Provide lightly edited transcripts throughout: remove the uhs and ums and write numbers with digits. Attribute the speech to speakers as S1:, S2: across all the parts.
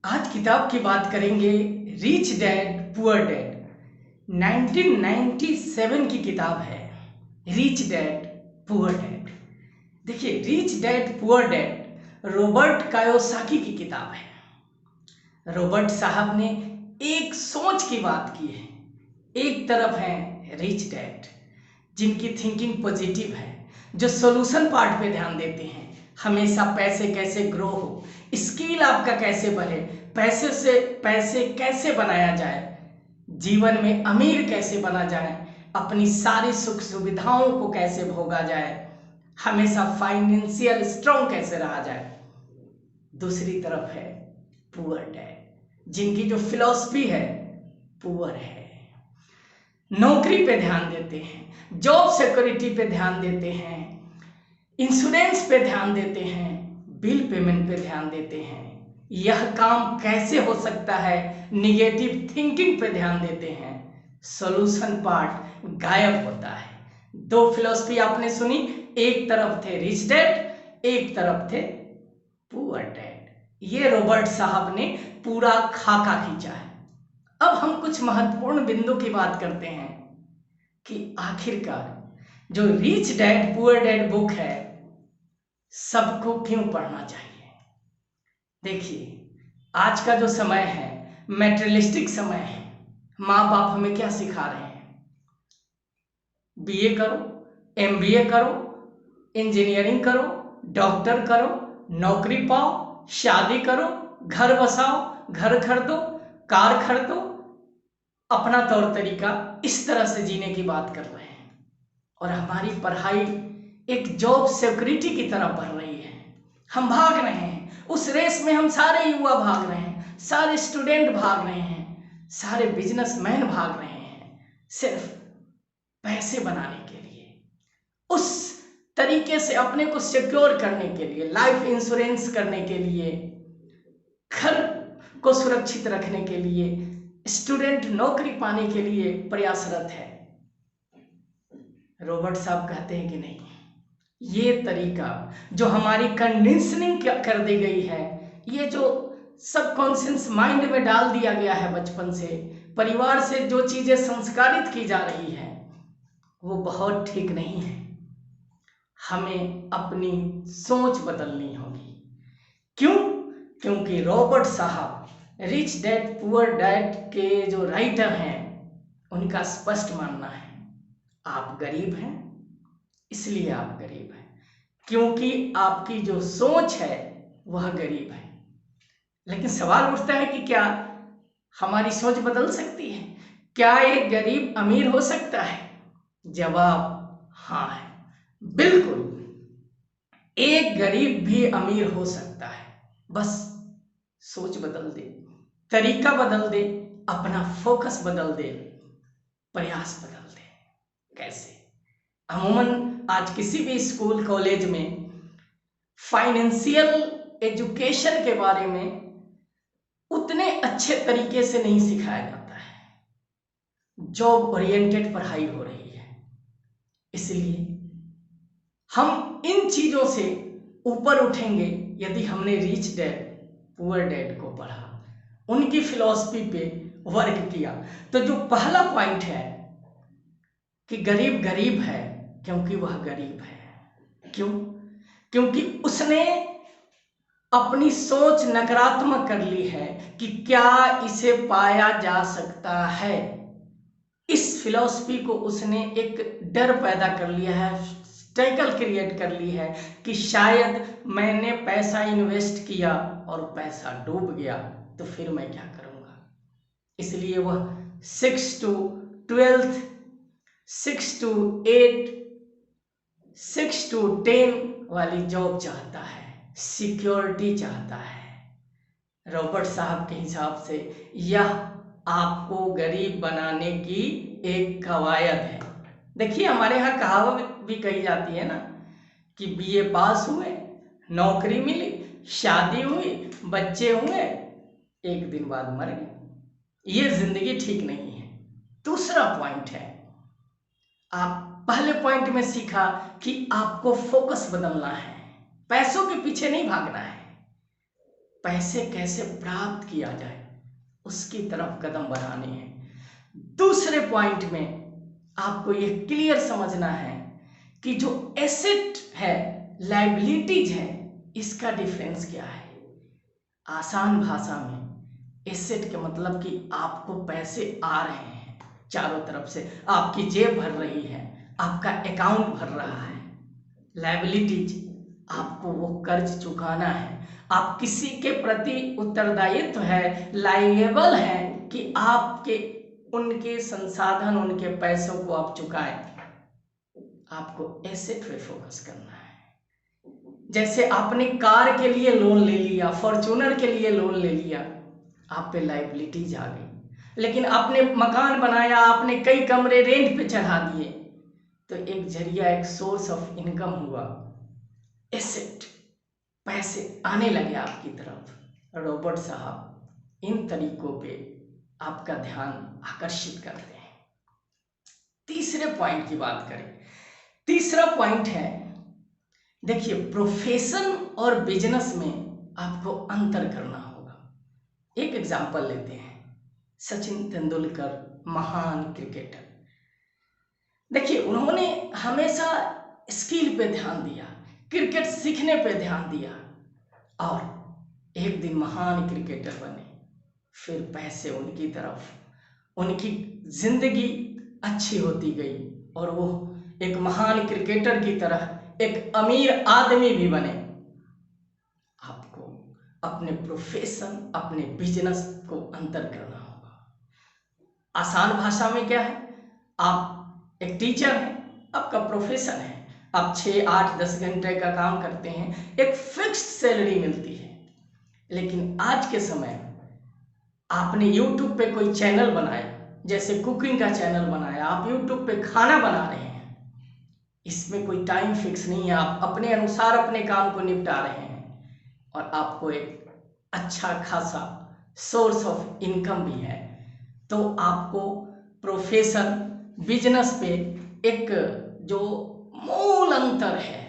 S1: आज किताब की बात करेंगे, रिच डैड पुअर डैड। 1997 की किताब है रिच डैड पुअर डैड। देखिए, rich dad poor dad Robert Kiyosaki की किताब है। रॉबर्ट साहब ने एक सोच की बात की है। एक तरफ है रिच डैड जिनकी थिंकिंग पॉजिटिव है, जो सॉल्यूशन पार्ट पे ध्यान देते हैं, हमेशा पैसे कैसे ग्रो हो, स्किल आपका कैसे बढ़े, पैसे से पैसे कैसे बनाया जाए, जीवन में अमीर कैसे बना जाए, अपनी सारी सुख सुविधाओं को कैसे भोगा जाए, हमेशा फाइनेंशियल स्ट्रांग कैसे रहा जाए। दूसरी तरफ है पुअर डैड जिनकी जो फिलॉसफी है पुअर है। नौकरी पे ध्यान देते हैं, जॉब सिक्योरिटी पे ध्यान देते हैं, इंश्योरेंस पे ध्यान देते हैं, बिल पेमेंट पे ध्यान देते हैं, यह काम कैसे हो सकता है, निगेटिव थिंकिंग पे ध्यान देते हैं, सॉल्यूशन पार्ट गायब होता है। दो फिलॉसफी आपने सुनी, एक तरफ थे रिच डैड, एक तरफ थे पुअर डैड। ये रॉबर्ट साहब ने पूरा खाका खींचा है। अब हम कुछ महत्वपूर्ण बिंदु की बात करते हैं कि आखिरकार जो rich dad poor dad book है सबको क्यों पढ़ना चाहिए। देखिए, आज का जो समय है मैटेरियलिस्टिक समय है। माँ बाप हमें क्या सिखा रहे हैं? बीए करो, एमबीए करो, इंजीनियरिंग करो, डॉक्टर करो, नौकरी पाओ, शादी करो, घर बसाओ, घर खरीदो, कार खरीदो, अपना तौर तरीका इस तरह से जीने की बात कर रहे हैं। और हमारी पढ़ाई एक जॉब सिक्योरिटी की तरह बढ़ रही है। हम भाग रहे हैं उस रेस में, हम सारे युवा भाग रहे हैं, सारे स्टूडेंट भाग रहे हैं, सारे बिजनेसमैन भाग रहे हैं, सिर्फ पैसे बनाने के लिए, उस तरीके से अपने को सिक्योर करने के लिए, लाइफ इंश्योरेंस करने के लिए, घर को सुरक्षित रखने के लिए, स्टूडेंट नौकरी पाने के लिए प्रयासरत है। रॉबर्ट साहब कहते हैं कि नहीं, ये तरीका जो हमारी कंडीशनिंग कर दी गई है, ये जो सबकॉन्शियस माइंड में डाल दिया गया है बचपन से, परिवार से जो चीजें संस्कारित की जा रही है, वो बहुत ठीक नहीं है। हमें अपनी सोच बदलनी होगी। क्यों? क्योंकि रॉबर्ट साहब रिच डैड पुअर डैड के जो राइटर हैं, उनका स्पष्ट मानना है आप गरीब हैं, इसलिए आप गरीब हैं, क्योंकि आपकी जो सोच है वह गरीब है। लेकिन सवाल उठता है कि क्या हमारी सोच बदल सकती है? क्या एक गरीब अमीर हो सकता है? जवाब हाँ है, बिल्कुल। एक गरीब भी अमीर हो सकता है, बस सोच बदल दे, तरीका बदल दे, अपना फोकस बदल दे, प्रयास बदल दे। कैसे? अमूमन आज किसी भी स्कूल कॉलेज में फाइनेंशियल एजुकेशन के बारे में उतने अच्छे तरीके से नहीं सिखाया जाता है। जॉब ओरिएंटेड पढ़ाई हो रही है, इसलिए हम इन चीजों से ऊपर उठेंगे यदि हमने रिच डैड पुअर डैड को पढ़ा, उनकी फिलॉसफी पे वर्क किया। तो जो पहला पॉइंट है कि गरीब गरीब है क्योंकि वह गरीब है। क्यों? क्योंकि उसने अपनी सोच नकारात्मक कर ली है कि क्या इसे पाया जा सकता है। इस फिलॉसफी को उसने एक डर पैदा कर लिया है, स्ट्रगल क्रिएट कर ली है कि शायद मैंने पैसा इन्वेस्ट किया और पैसा डूब गया तो फिर मैं क्या करूंगा। इसलिए वह 6 to 12, 6 to 8, 6 to 10 वाली जॉब चाहता है, सिक्योरिटी चाहता है। रॉबर्ट साहब के हिसाब से यह आपको गरीब बनाने की एक कवायद है। देखिए, हमारे यहाँ कहावत भी कही जाती है ना कि बीए पास हुए, नौकरी मिली, शादी हुई, बच्चे हुए, एक दिन बाद मर गए। ये जिंदगी ठीक नहीं है। दूसरा पॉइंट है, आप पहले पॉइंट में सीखा कि आपको फोकस बदलना है, पैसों के पीछे नहीं भागना है। पैसे कैसे प्राप्त किया जाए उसकी तरफ कदम बढ़ाने हैं। दूसरे पॉइंट में आपको ये क्लियर समझना है कि जो एसेट है, लायबिलिटीज है, इसका डिफरेंस क्या है। आसान भाषा में एसेट का मतलब कि आपको पैसे आ रहे हैं चारों तरफ से, आपकी जेब भर रही है, आपका अकाउंट भर रहा है। लायबिलिटीज, आपको वो कर्ज चुकाना है, आप किसी के प्रति उत्तरदायित्व है, लायबल है कि आपके उनके संसाधन, उनके पैसों को आप चुकाएं। आपको एसेट पे फोकस करना है। जैसे आपने कार के लिए लोन ले लिया, फॉर्च्यूनर के लिए लोन ले लिया, आप पे लायबिलिटीज आ गई। लेकिन आपने मकान बनाया, आपने कई कमरे रेंट पे चढ़ा दिए, तो एक जरिया, एक सोर्स ऑफ इनकम हुआ, एसेट, पैसे आने लगे आपकी तरफ। रॉबर्ट साहब इन तरीकों पे आपका ध्यान आकर्षित करते हैं। तीसरे पॉइंट की बात करें। तीसरा पॉइंट है, देखिए, प्रोफेशन और बिजनेस में आपको अंतर करना होगा। एक एग्जांपल लेते हैं, सचिन तेंदुलकर, महान क्रिकेटर। देखिए, उन्होंने हमेशा स्किल पे ध्यान दिया, क्रिकेट सीखने पे ध्यान दिया, और एक दिन महान क्रिकेटर बने। फिर पैसे उनकी तरफ, उनकी जिंदगी अच्छी होती गई और वो एक महान क्रिकेटर की तरह एक अमीर आदमी भी बने। आपको अपने प्रोफेशन, अपने बिजनेस को अंतर करना होगा। आसान भाषा में क्या है, आप एक टीचर हैं, आपका प्रोफेशन है, आप 6, 8, 10 घंटे का काम करते हैं, एक फिक्स्ड सैलरी मिलती है। लेकिन आज के समय आपने यूट्यूब पे कोई चैनल बनाया, जैसे कुकिंग का चैनल बनाया, आप यूट्यूब पे खाना बना रहे हैं, इसमें कोई टाइम फिक्स नहीं है, आप अपने अनुसार अपने काम को निपटा रहे हैं और आपको एक अच्छा खासा सोर्स ऑफ इनकम भी है। तो आपको प्रोफेशन, बिजनेस पे एक जो मूल अंतर है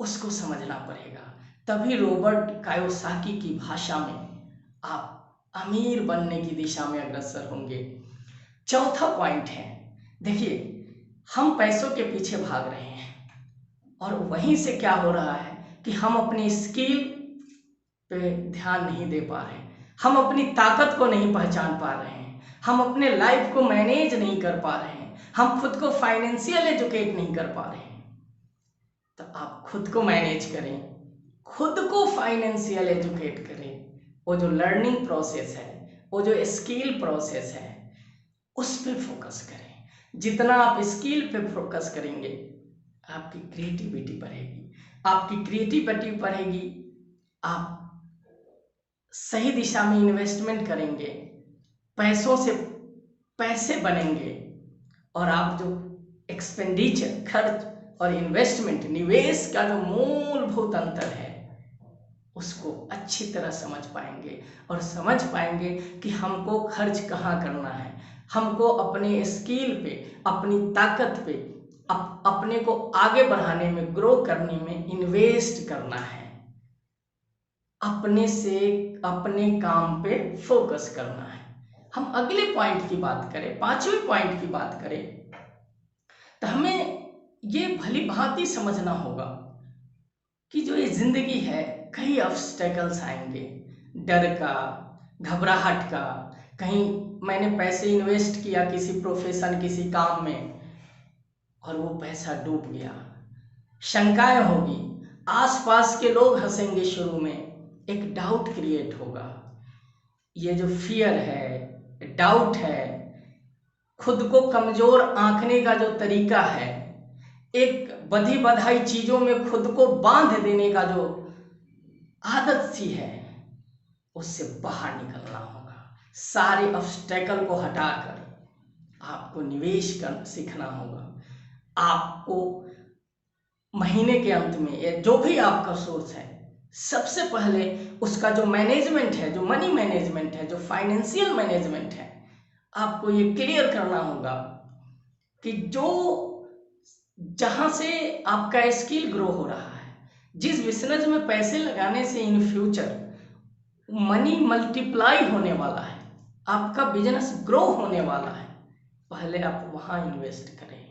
S1: उसको समझना पड़ेगा, तभी रॉबर्ट कायोसाकी की भाषा में आप अमीर बनने की दिशा में अग्रसर होंगे। चौथा पॉइंट है, देखिए, हम पैसों के पीछे भाग रहे हैं और वहीं से क्या हो रहा है कि हम अपनी स्किल पे ध्यान नहीं दे पा रहे हैं, हम अपनी ताकत को नहीं पहचान पा रहे हैं, हम अपने लाइफ को मैनेज नहीं कर पा रहे हैं, हम खुद को फाइनेंशियल एजुकेट नहीं कर पा रहे हैं। तो आप खुद को मैनेज करें, खुद को फाइनेंशियल एजुकेट करें। वो जो लर्निंग प्रोसेस है, वो जो स्किल प्रोसेस है, उस पे फोकस करें। जितना आप स्किल पे फोकस करेंगे, आपकी क्रिएटिविटी बढ़ेगी, आपकी क्रिएटिविटी बढ़ेगी, आप सही दिशा में इन्वेस्टमेंट करेंगे, पैसों से पैसे बनेंगे, और आप जो एक्सपेंडिचर, खर्च और इन्वेस्टमेंट, निवेश का जो मूलभूत अंतर है, उसको अच्छी तरह समझ पाएंगे और समझ पाएंगे कि हमको खर्च कहाँ करना है, हमको अपने स्किल पे, अपनी ताकत पे, अपने को आगे बढ़ाने में, ग्रो करने में इन्वेस्ट करना है, अपने से अपने काम पे फोकस करना है। हम अगले पॉइंट की बात करें, पांचवें पॉइंट की बात करें, तो हमें ये भली भांति समझना होगा कि जो ये जिंदगी है, कई ऑब्स्टेकल्स आएंगे, डर का, घबराहट का, कहीं मैंने पैसे इन्वेस्ट किया किसी प्रोफेशन, किसी काम में और वो पैसा डूब गया, शंकाएं होगी, आसपास के लोग हंसेंगे, शुरू में एक डाउट क्रिएट होगा। ये जो फियर है, डाउट है, खुद को कमजोर आंकने का जो तरीका है, एक बधी बधाई चीजों में खुद को बांध देने का जो आदत सी है, उससे बाहर निकलना होगा। सारे ऑब्स्टेकल को हटाकर आपको निवेश कर सीखना होगा। आपको महीने के अंत में, या जो भी आपका सोर्स है, सबसे पहले उसका जो मैनेजमेंट है, जो मनी मैनेजमेंट है, जो फाइनेंशियल मैनेजमेंट है, आपको ये क्लियर करना होगा कि जो जहां से आपका स्किल ग्रो हो रहा है, जिस बिजनेस में पैसे लगाने से इन फ्यूचर मनी मल्टीप्लाई होने वाला है, आपका बिजनेस ग्रो होने वाला है, पहले आप वहां इन्वेस्ट करें।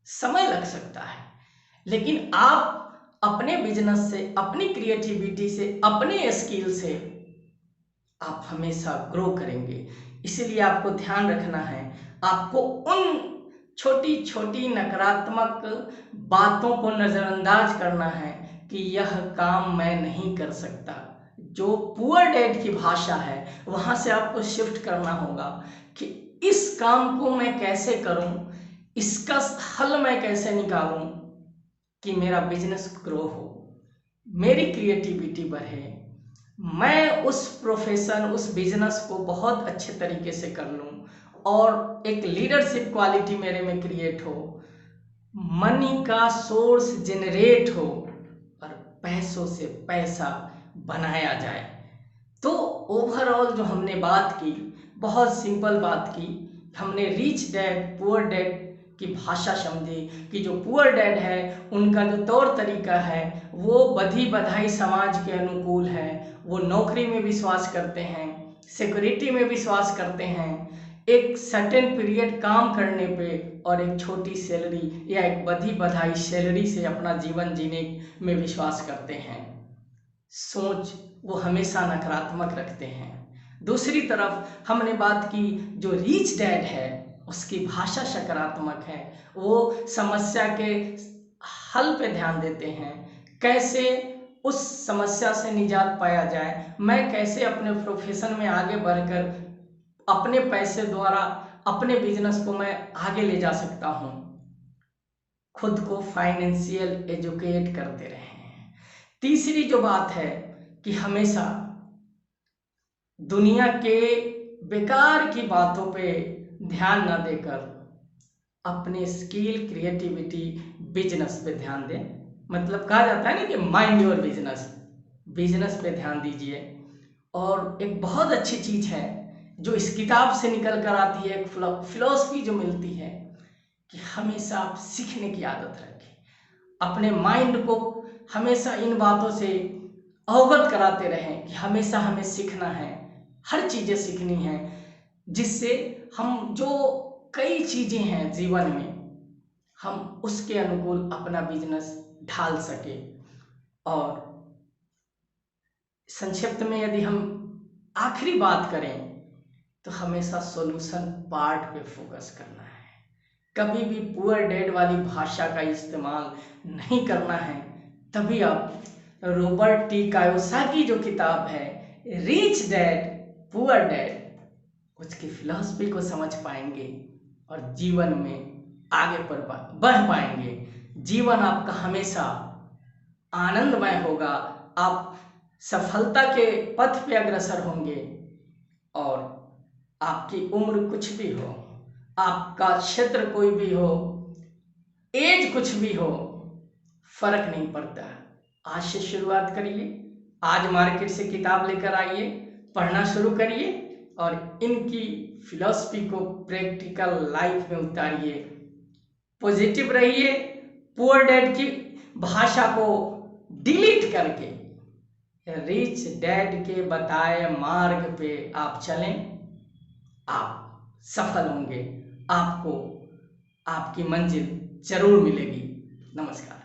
S1: समय लग सकता है, लेकिन आप अपने बिजनेस से, अपनी क्रिएटिविटी से, अपने स्किल से आप हमेशा ग्रो करेंगे। इसीलिए आपको ध्यान रखना है, आपको उन छोटी छोटी नकारात्मक बातों को नज़रअंदाज करना है कि यह काम मैं नहीं कर सकता। जो पुअर डैड की भाषा है वहाँ से आपको शिफ्ट करना होगा कि इस काम को मैं कैसे करूं, इसका हल मैं कैसे निकालूं कि मेरा बिजनेस ग्रो हो, मेरी क्रिएटिविटी बढ़े, मैं उस प्रोफेशन, उस बिजनेस को बहुत अच्छे तरीके से कर लूं और एक लीडरशिप क्वालिटी मेरे में क्रिएट हो, मनी का सोर्स जनरेट हो और पैसों से पैसा बनाया जाए। तो ओवरऑल जो हमने बात की, बहुत सिंपल बात की, हमने रिच डैड पुअर डैड की भाषा समझी कि जो पुअर डैड है उनका जो तौर तरीका है वो बधी बधाई समाज के अनुकूल है। वो नौकरी में विश्वास करते हैं, सिक्योरिटी में विश्वास करते हैं, एक सर्टेन पीरियड काम करने पे और एक छोटी सैलरी या एक बधी बधाई सैलरी से अपना जीवन जीने में विश्वास करते हैं। सोच वो हमेशा नकारात्मक रखते हैं। दूसरी तरफ हमने बात की जो रिच डैड है उसकी भाषा सकारात्मक है, वो समस्या के हल पे ध्यान देते हैं, कैसे उस समस्या से निजात पाया जाए, मैं कैसे अपने प्रोफेशन में आगे बढ़कर अपने पैसे द्वारा अपने बिजनेस को मैं आगे ले जा सकता हूँ, खुद को फाइनेंशियल एजुकेट करते रहे हैं। तीसरी जो बात है कि हमेशा दुनिया के बेकार की बातों पे ध्यान ना देकर अपने स्किल, क्रिएटिविटी, बिजनेस पे ध्यान दें। मतलब कहा जाता है ना कि माइंड योर बिजनेस, बिजनेस पे ध्यान दीजिए। और एक बहुत अच्छी चीज़ है जो इस किताब से निकल कर आती है, एक फिलॉसफी जो मिलती है कि हमेशा आप सीखने की आदत रखें, अपने माइंड को हमेशा इन बातों से अवगत कराते रहें कि हमेशा हमें सीखना है, हर चीज़ें सीखनी है, जिससे हम जो कई चीज़ें हैं जीवन में हम उसके अनुकूल अपना बिजनेस ढाल सके। और संक्षिप्त में यदि हम आखिरी बात करें तो हमेशा सॉल्यूशन पार्ट पे फोकस करना है, कभी भी पुअर डैड वाली भाषा का इस्तेमाल नहीं करना है। तभी आप रॉबर्ट टी कायोसाकी जो किताब है रिच डैड पुअर डैड, उसकी फिलॉसफी को समझ पाएंगे और जीवन में आगे बढ़ पाएंगे। जीवन आपका हमेशा आनंदमय होगा, आप सफलता के पथ पे अग्रसर होंगे। और आपकी उम्र कुछ भी हो, आपका क्षेत्र कोई भी हो, एज कुछ भी हो, फर्क नहीं पड़ता। आज से शुरुआत करिए, आज मार्केट से किताब लेकर आइए, पढ़ना शुरू करिए और इनकी फिलॉसफी को प्रैक्टिकल लाइफ में उतारिए। पॉजिटिव रहिए, पुअर डैड की भाषा को डिलीट करके रिच डैड के बताए मार्ग पे आप चलें, आप सफल होंगे, आपको आपकी मंजिल जरूर मिलेगी। नमस्कार।